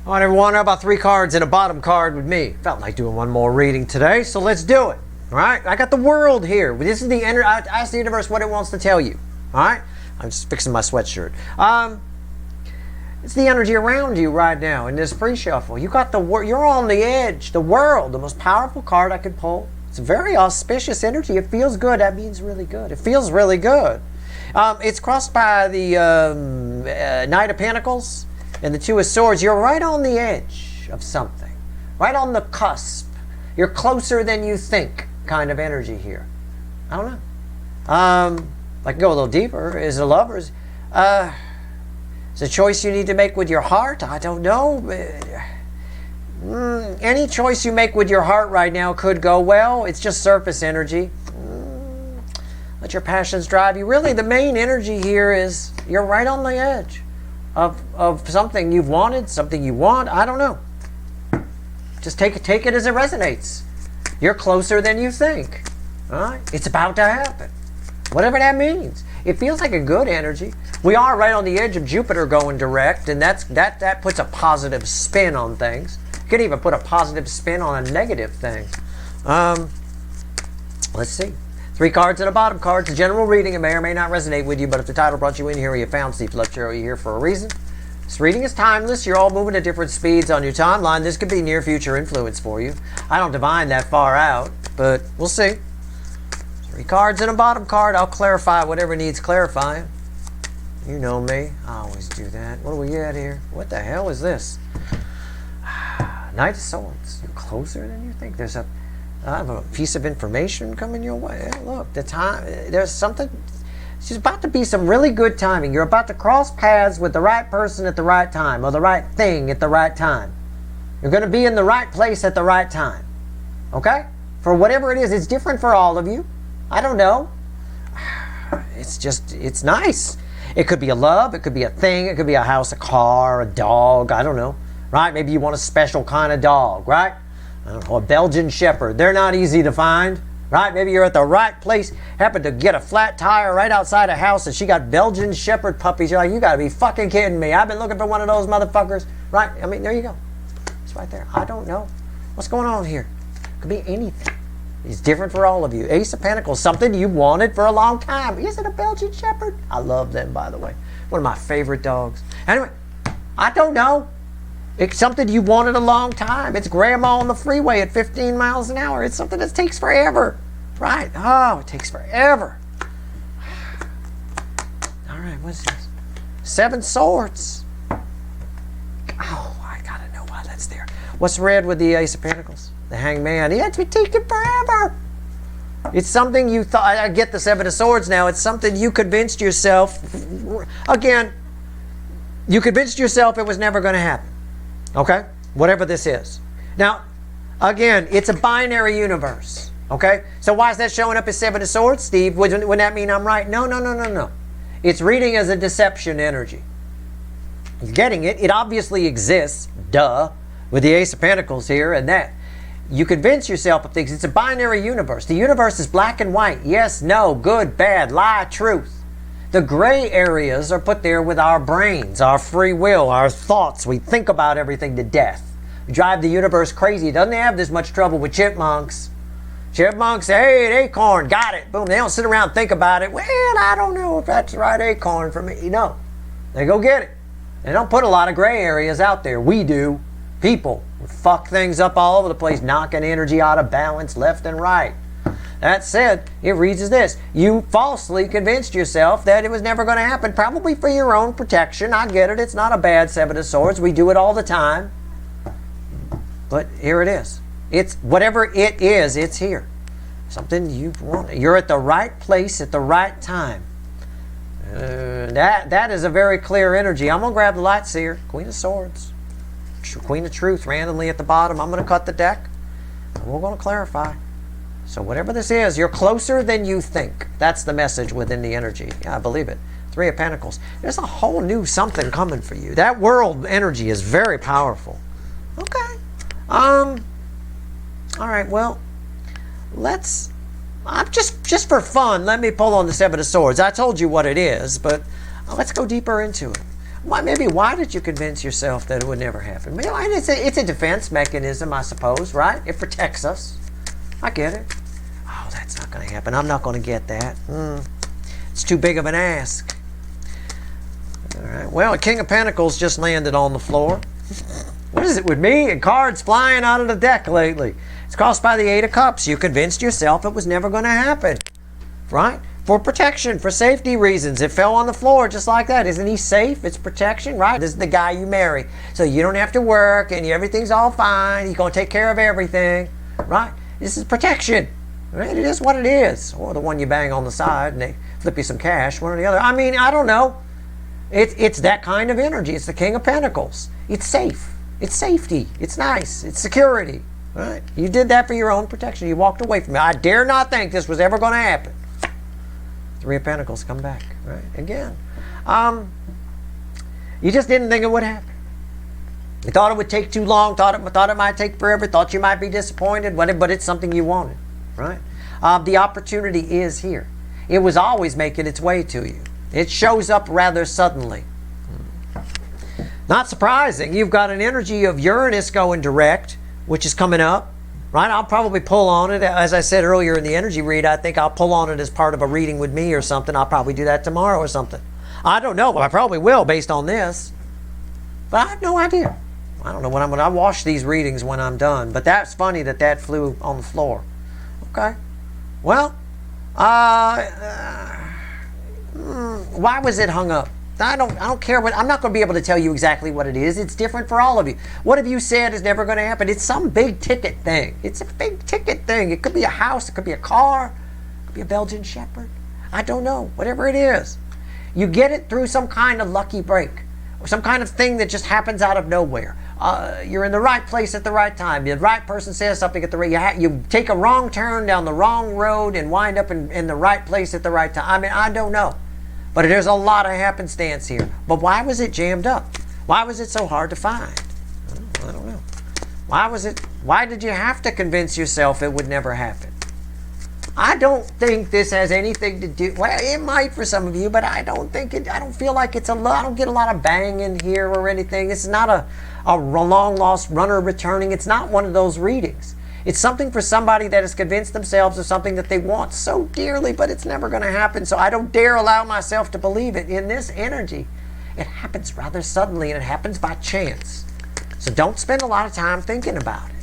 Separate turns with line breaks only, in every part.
All right, everyone, how about 3 cards and a bottom card with me? Felt like doing one more reading today, so let's do it. All right, I got the world here. This is the energy. I asked the universe what it wants to tell you. All right, I'm just fixing my sweatshirt. It's the energy around you right now in this pre-shuffle. You got you're on the edge. The world, the most powerful card I could pull. It's a very auspicious energy. It feels good. That means really good. It feels really good. It's crossed by the Knight of Pentacles and the Two of Swords. You're right on the edge of something, right on the cusp. You're closer than you think kind of energy here. I don't know. I can go a little deeper. Is it lovers? It's a choice you need to make with your heart. I don't know. Any choice you make with your heart right now could go well. It's just surface energy. Let your passions drive you. Really, the main energy here is you're right on the edge of something you've wanted, something you want. I don't know. Just take it as it resonates. You're closer than you think. All right? It's about to happen. Whatever that means. It feels like a good energy. We are right on the edge of Jupiter going direct, and that puts a positive spin on things. You could even put a positive spin on a negative thing. Let's see. 3 cards and a bottom card. It's a general reading. It may or may not resonate with you, but if the title brought you in here or you found Steve Love Show, you're here for a reason. This reading is timeless. You're all moving at different speeds on your timeline. This could be near future influence for you. I don't divine that far out, but we'll see. 3 cards and a bottom card. I'll clarify whatever needs clarifying. You know me. I always do that. What do we get here? What the hell is this? Knight of Swords. You're closer than you think. There's a piece of information coming your way. Hey, look, there's something. There's about to be some really good timing. You're about to cross paths with the right person at the right time, or the right thing at the right time. You're going to be in the right place at the right time. Okay? For whatever it is, it's different for all of you. I don't know. It's nice. It could be a love. It could be a thing. It could be a house, a car, a dog. I don't know. Right? Maybe you want a special kind of dog, right? I don't know, a Belgian Shepherd. They're not easy to find, right? Maybe you're at the right place, happen to get a flat tire right outside a house, and she got Belgian Shepherd puppies. You're like, you gotta be fucking kidding me. I've been looking for one of those motherfuckers, right? I mean, there you go. It's right there. I don't know. What's going on here? Could be anything. It's different for all of you. Ace of Pentacles, something you wanted for a long time. Is it a Belgian Shepherd? I love them, by the way. One of my favorite dogs. Anyway, I don't know. It's something you wanted a long time. It's grandma on the freeway at 15 miles an hour. It's something that takes forever. Right? Oh, it takes forever. All right, what's this? 7 Swords. Oh, I gotta know why that's there. What's red with the Ace of Pentacles? The Hangman. He had to be taken forever. It's something you thought. I get the 7 of Swords now. It's something you convinced yourself. Again, you convinced yourself it was never going to happen. Okay? Whatever this is. Now, again, it's a binary universe. Okay? So why is that showing up as 7 of Swords, Steve? Wouldn't that mean I'm right? No. It's reading as a deception energy. You're getting it. It obviously exists. Duh. With the Ace of Pentacles here and that. You convince yourself of things. It's a binary universe. The universe is black and white. Yes, no, good, bad, lie, truth. The gray areas are put there with our brains, our free will, our thoughts. We think about everything to death. We drive the universe crazy. It doesn't have this much trouble with chipmunks. Chipmunks say, hey, an acorn, got it. Boom. They don't sit around and think about it. Well, I don't know if that's the right acorn for me. No. They go get it. They don't put a lot of gray areas out there. We do. People fuck things up all over the place, knocking energy out of balance left and right. That said, it reads as this. You falsely convinced yourself that it was never going to happen, probably for your own protection. I get it. It's not a bad 7 of Swords. We do it all the time. But here it is. It's whatever it is, it's here. Something you want. You're at the right place at the right time. That is a very clear energy. I'm going to grab the Light Seer, Queen of Swords. Queen of Truth randomly at the bottom. I'm going to cut the deck. And we're going to clarify. So whatever this is, you're closer than you think. That's the message within the energy. Yeah, I believe it. 3 of Pentacles. There's a whole new something coming for you. That world energy is very powerful. Okay. All right, well, let's... just for fun, let me pull on the 7 of Swords. I told you what it is, but let's go deeper into it. why did you convince yourself that it would never happen? Well, it's a defense mechanism, I suppose, right? It protects us. I get it. Oh, that's not going to happen. I'm not going to get that. It's too big of an ask. All right. Well, a King of Pentacles just landed on the floor. What is it with me and cards flying out of the deck lately? It's crossed by the Eight of Cups. You convinced yourself it was never going to happen, right? For protection, for safety reasons. It fell on the floor just like that. Isn't he safe? It's protection, right? This is the guy you marry. So you don't have to work and everything's all fine. He's going to take care of everything, right? This is protection. Right? It is what it is. Or the one you bang on the side and they flip you some cash, one or the other. I mean, I don't know. It's that kind of energy. It's the King of Pentacles. It's safe. It's safety. It's nice. It's security. Right? You did that for your own protection. You walked away from it. I dare not think this was ever going to happen. Three of Pentacles come back. Right? Again. You just didn't think it would happen. You thought it would take too long. Thought it might take forever. Thought you might be disappointed. But it's something you wanted. Right? The opportunity is here. It was always making its way to you. It shows up rather suddenly. Not surprising. You've got an energy of Uranus going direct, which is coming up. Right? I'll probably pull on it. As I said earlier in the energy read, I think I'll pull on it as part of a reading with me or something. I'll probably do that tomorrow or something. I don't know, but I probably will based on this. But I have no idea. I don't know when I'm going to wash these readings when I'm done. But that's funny that flew on the floor. Okay. Well, why was it hung up? I don't care what. I'm not going to be able to tell you exactly what it is. It's different for all of you. What have you said is never going to happen? It's some big ticket thing. It's a big ticket thing. It could be a house. It could be a car. It could be a Belgian Shepherd. I don't know. Whatever it is. You get it through some kind of lucky break. Or some kind of thing that just happens out of nowhere. You're in the right place at the right time. The right person says something at the right. You take a wrong turn down the wrong road and wind up in the right place at the right time. I mean, I don't know. But there's a lot of happenstance here. But why was it jammed up? Why was it so hard to find? I don't know. Why did you have to convince yourself it would never happen? I don't think this has anything to do, well, it might for some of you, but I don't feel like it's I don't get a lot of bang in here or anything. This is not a long lost runner returning. It's not one of those readings. It's something for somebody that has convinced themselves of something that they want so dearly, but it's never going to happen. So I don't dare allow myself to believe it. In this energy, it happens rather suddenly and it happens by chance. So don't spend a lot of time thinking about it.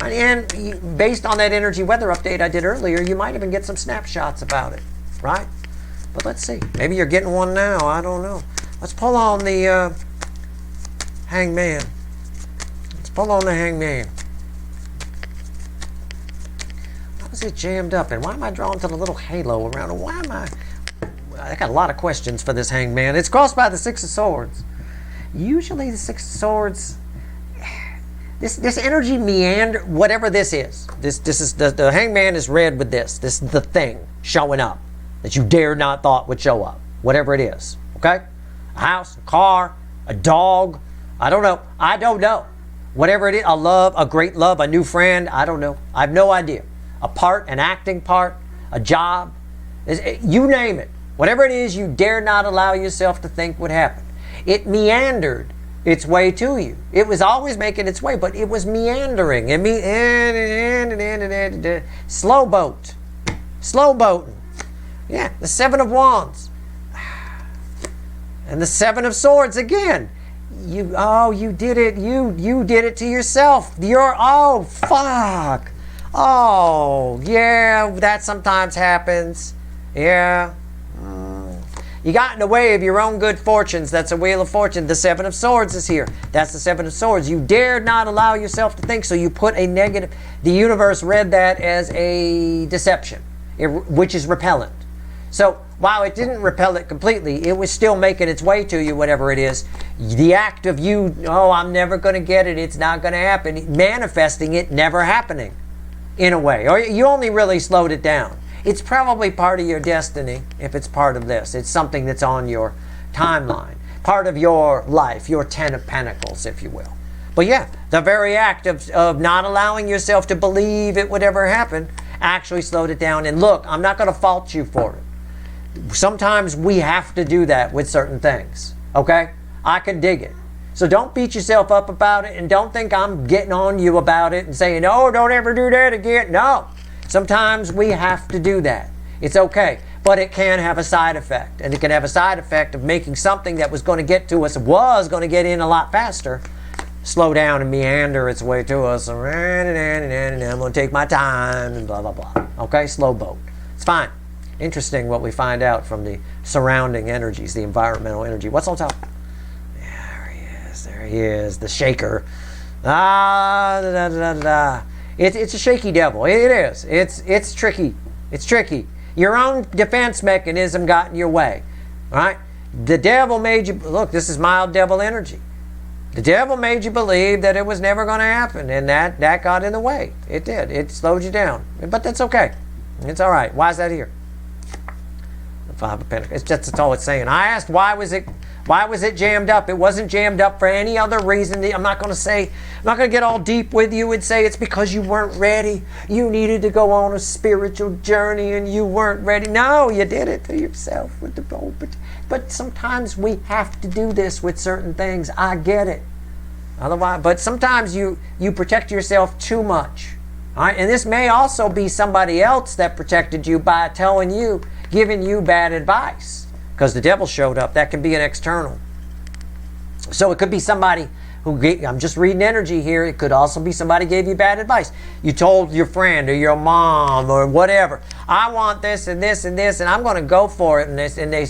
And based on that energy weather update I did earlier, you might even get some snapshots about it, right? But let's see. Maybe you're getting one now. I don't know. Let's pull on the Hangman. Let's pull on the Hangman. Why was it jammed up? And why am I drawn to the little halo around it? Why am I got a lot of questions for this Hangman. It's crossed by the Six of Swords. Usually the Six of Swords... This energy meander, whatever this is. This is the Hangman is red with this. This is the thing showing up that you dare not thought would show up. Whatever it is. Okay? A house, a car, a dog. I don't know. I don't know. Whatever it is, a love, a great love, a new friend. I don't know. I have no idea. A part, an acting part, a job. You name it. Whatever it is you dare not allow yourself to think would happen. It meandered its way to you. It was always making its way, but it was meandering. Slow boat. Slow boating. Yeah, the Seven of Wands. And the Seven of Swords again. You did it. You did it to yourself. Oh, fuck. Oh, yeah, that sometimes happens. Yeah. You got in the way of your own good fortunes. That's a Wheel of Fortune. The Seven of Swords is here. That's the Seven of Swords. You dared not allow yourself to think, so you put a negative. The universe read that as a deception, which is repellent. So while it didn't repel it completely, it was still making its way to you, whatever it is. The act of you, I'm never going to get it. It's not going to happen. Manifesting it never happening in a way. Or you only really slowed it down. It's probably part of your destiny if it's part of this. It's something that's on your timeline. Part of your life, your Ten of Pentacles, if you will. But yeah, the very act of not allowing yourself to believe it would ever happen actually slowed it down. And look, I'm not going to fault you for it. Sometimes we have to do that with certain things. Okay? I can dig it. So don't beat yourself up about it, and don't think I'm getting on you about it and saying, oh, don't ever do that again. No. Sometimes we have to do that. It's okay. But it can have a side effect. And it can have a side effect of making something that was going to get to us, was going to get in a lot faster, slow down and meander its way to us. And I'm going to take my time and blah, blah, blah. Okay? Slow boat. It's fine. Interesting what we find out from the surrounding energies, the environmental energy. What's on top? There he is. There he is. The shaker. It's a shaky devil. It is. It's tricky. It's tricky. Your own defense mechanism got in your way. Right? The devil made you... Look, this is mild devil energy. The devil made you believe that it was never going to happen, and that got in the way. It did. It slowed you down. But that's okay. It's all right. Why is that here? The Five of Pentacles. That's all it's saying. I asked, why was it jammed up? It wasn't jammed up for any other reason. I'm not going to get all deep with you and say it's because you weren't ready. You needed to go on a spiritual journey and you weren't ready. No, you did it to yourself with the bowl. But sometimes we have to do this with certain things. I get it. Otherwise, but sometimes you protect yourself too much. All right? And this may also be somebody else that protected you by giving you bad advice. Because the devil showed up. That can be an external. So it could be somebody I'm just reading energy here. It could also be somebody gave you bad advice. You told your friend or your mom or whatever, I want this and this and this, and I'm going to go for it. And they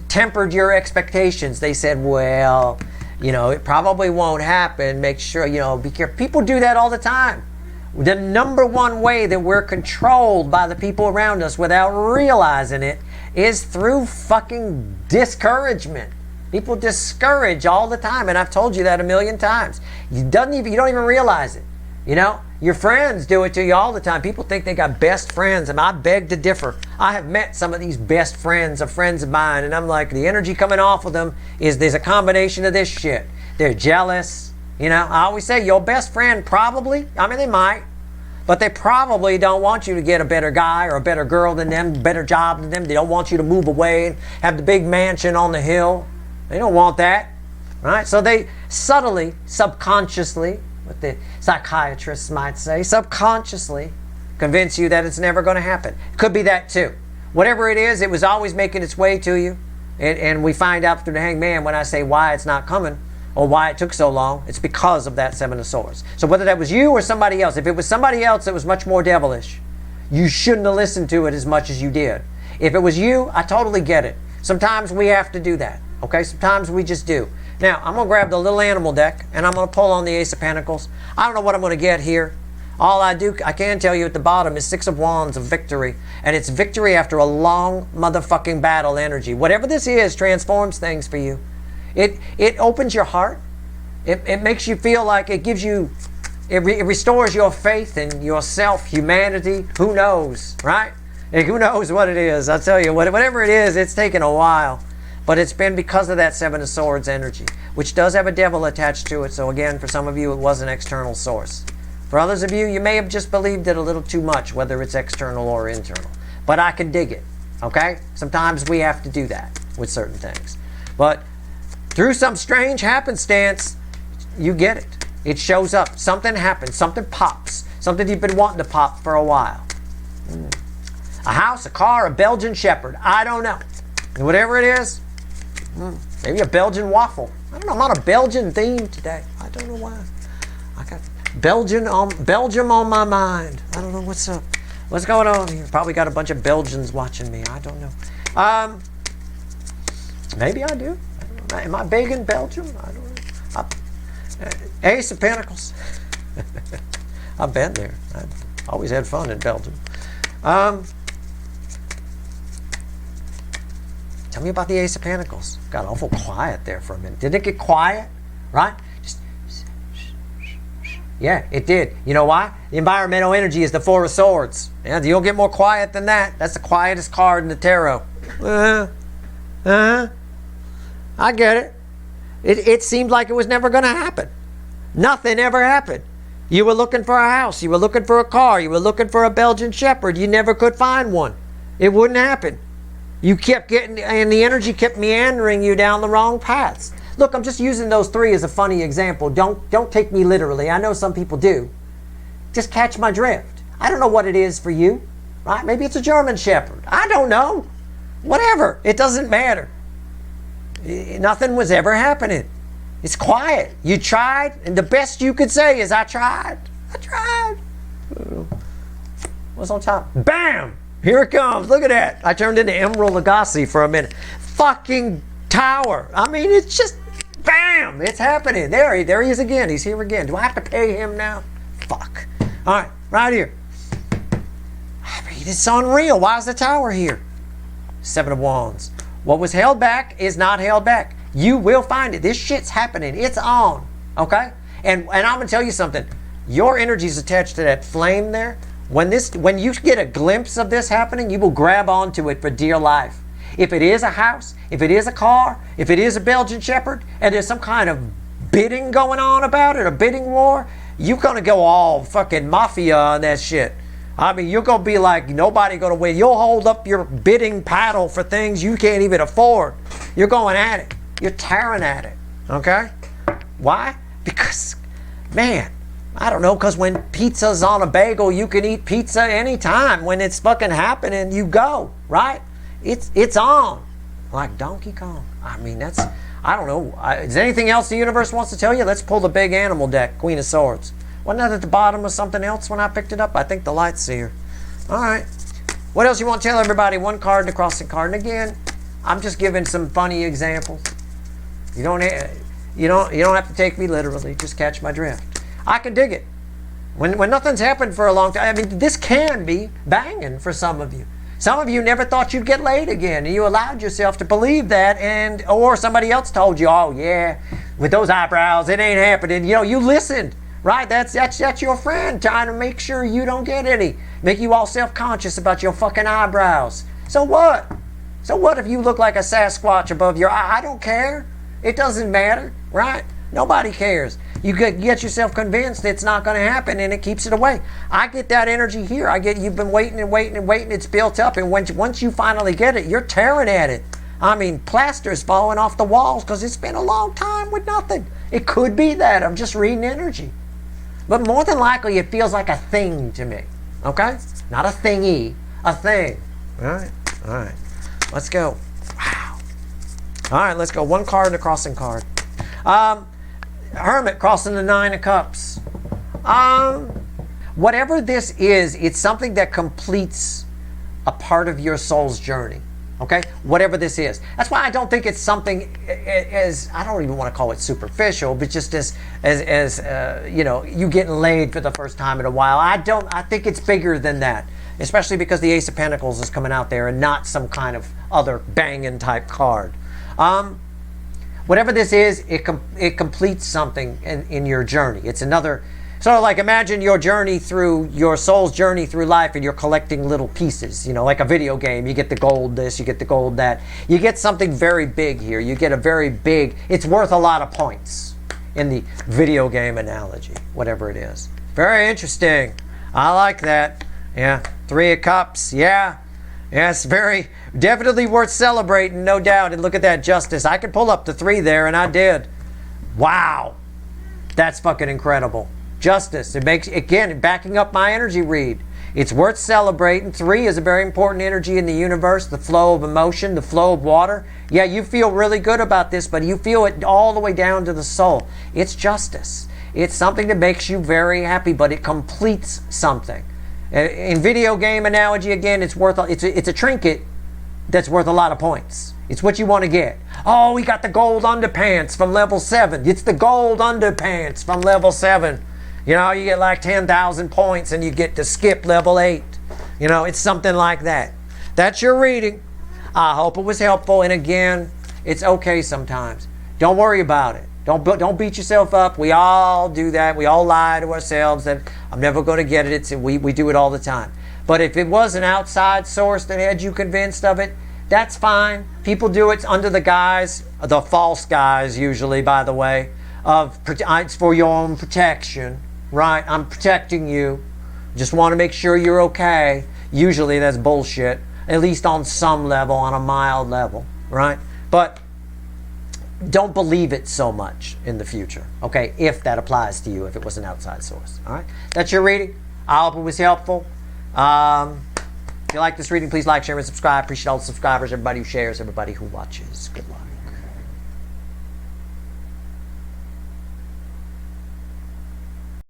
tempered your expectations. They said, well, it probably won't happen. Make sure, be careful. People do that all the time. The number one way that we're controlled by the people around us without realizing it is through fucking discouragement. People discourage all the time, and I've told you that a million times. You don't even realize it. Your friends do it to you all the time. People think they got best friends, and I beg to differ. I have met some of these best friends of friends of mine, and I'm like, the energy coming off of them there's a combination of this shit. They're jealous. I always say your best friend probably, they might, but they probably don't want you to get a better guy or a better girl than them, better job than them. They don't want you to move away and have the big mansion on the hill. They don't want that, right? So they subtly, subconsciously, what the psychiatrists might say, subconsciously convince you that it's never going to happen. It could be that too. Whatever it is, it was always making its way to you. And we find out through the Hangman when I say why it's not coming or why it took so long, it's because of that Seven of Swords. So whether that was you or somebody else, if it was somebody else that was much more devilish, you shouldn't have listened to it as much as you did. If it was you, I totally get it. Sometimes we have to do that. Okay, sometimes we just do. Now, I'm going to grab the little animal deck, and I'm going to pull on the Ace of Pentacles. I don't know what I'm going to get here. All I can tell you at the bottom is Six of Wands of victory. And it's victory after a long motherfucking battle energy. Whatever this is transforms things for you. It opens your heart. It makes you feel like it gives you, it restores your faith in yourself, humanity. Who knows, right? And who knows what it is. I'll tell you, whatever it is, it's taken a while. But it's been because of that Seven of Swords energy, which does have a devil attached to it. So again, for some of you, it was an external source. For others of you, you may have just believed it a little too much, whether it's external or internal. But I can dig it, okay? Sometimes we have to do that with certain things. But through some strange happenstance, you get it. It shows up. Something happens. Something pops. Something you've been wanting to pop for a while. A house, a car, a Belgian Shepherd. I don't know. And whatever it is, maybe a Belgian waffle. I don't know. I'm on a Belgian theme today. I don't know why. I got Belgium on my mind. I don't know what's up. What's going on here? Probably got a bunch of Belgians watching me. I don't know. Maybe I do. I don't know. Am I big in Belgium? I don't know. Ace of Pentacles. I've been there. I've always had fun in Belgium. Tell me about the Ace of Pentacles. Got awful quiet there for a minute. Did it get quiet? Right? Yeah, it did. You know why? The environmental energy is the Four of Swords. Yeah, you don't get more quiet than that. That's the quietest card in the tarot. I get it. It seemed like it was never going to happen. Nothing ever happened. You were looking for a house. You were looking for a car. You were looking for a Belgian Shepherd. You never could find one. It wouldn't happen. You kept getting, and the energy kept meandering you down the wrong paths. Look, I'm just using those three as a funny example. Don't take me literally. I know some people do. Just catch my drift. I don't know what it is for you, right? Maybe it's a German Shepherd. I don't know. Whatever. It doesn't matter. Nothing was ever happening. It's quiet. You tried, and the best you could say is, I tried. I tried. What's on top? Bam! Here it comes. Look at that. I turned into Emerald Lagasse for a minute. Fucking tower. I mean, it's just, bam! It's happening. There he is again. He's here again. Do I have to pay him now? Fuck. All right, right here. I mean, it's unreal. Why is the tower here? Seven of Wands. What was held back is not held back. You will find it. This shit's happening. It's on. Okay? And I'm going to tell you something. Your energy is attached to that flame there. When you get a glimpse of this happening, you will grab onto it for dear life. If it is a house, if it is a car, if it is a Belgian Shepherd, and there's some kind of bidding going on about it, a bidding war, you're going to go all fucking mafia on that shit. I mean, you're going to be like, nobody going to win. You'll hold up your bidding paddle for things you can't even afford. You're going at it. You're tearing at it. Okay? Why? Because, man, I don't know, because when pizza's on a bagel, you can eat pizza anytime. When it's fucking happening, you go, right? It's on. Like Donkey Kong. I mean, that's, I don't know. Is there anything else the universe wants to tell you? Let's pull the big animal deck, Queen of Swords. Wasn't that at the bottom of something else when I picked it up? I think the light seer. All right. What else you want to tell everybody? One card and a crossing card. And again, I'm just giving some funny examples. You don't have to take me literally. Just catch my drift. I can dig it. When nothing's happened for a long time, I mean, this can be banging for some of you. Some of you never thought you'd get laid again, and you allowed yourself to believe that, or somebody else told you, oh yeah, with those eyebrows, it ain't happening. You know, you listened, right? That's your friend trying to make sure you don't get any. Make you all self-conscious about your fucking eyebrows. So what? So what if you look like a Sasquatch above your eye? I don't care. It doesn't matter, right? Nobody cares. You get yourself convinced it's not going to happen, and it keeps it away. I get that energy here. You've been waiting and waiting and waiting. It's built up, and once you finally get it, you're tearing at it. I mean, plaster's falling off the walls because it's been a long time with nothing. It could be that. I'm just reading energy. But more than likely, it feels like a thing to me. Okay? Not a thingy. A thing. All right? All right. Let's go. Wow. All right, let's go. One card and a crossing card. Hermit crossing the Nine of Cups. Whatever this is, it's something that completes a part of your soul's journey. Okay? Whatever this is. That's why I don't think it's something as, I don't even want to call it superficial, but just as you know, you getting laid for the first time in a while. I think it's bigger than that. Especially because the Ace of Pentacles is coming out there and not some kind of other banging type card. Whatever this is, it completes something in your journey. It's another, sort of like imagine your journey through, your soul's journey through life, and you're collecting little pieces, you know, like a video game. You get the gold this, you get the gold that. You get something very big here. You get a very big, it's worth a lot of points in the video game analogy, whatever it is. Very interesting. I like that. Yeah, Three of Cups, yeah. Yes, very, definitely worth celebrating, no doubt. And look at that Justice. I could pull up the 3 there, and I did. Wow. That's fucking incredible. Justice. It makes, again, backing up my energy read. It's worth celebrating. 3 is a very important energy in the universe. The flow of emotion, the flow of water. Yeah, you feel really good about this, but you feel it all the way down to the soul. It's justice. It's something that makes you very happy, but it completes something. In video game analogy, again, it's a trinket that's worth a lot of points. It's what you want to get. Oh, we got the gold underpants from level 7. It's the gold underpants from level 7. You know, you get like 10,000 points and you get to skip level 8. You know, it's something like that. That's your reading. I hope it was helpful. And again, it's okay sometimes. Don't worry about it. Don't beat yourself up. We all do that. We all lie to ourselves that I'm never going to get it. We do it all the time. But if it was an outside source that had you convinced of it, that's fine. People do it under the guise, the false guise usually, by the way, of it's for your own protection, right? I'm protecting you. Just want to make sure you're okay. Usually that's bullshit, at least on some level, on a mild level, right? But don't believe it so much in the future, okay, if that applies to you, if it was an outside source. All right, that's your reading. I hope it was helpful. If you like this reading, please like, share, and subscribe. Appreciate all the subscribers, everybody who shares, everybody who watches. Good luck.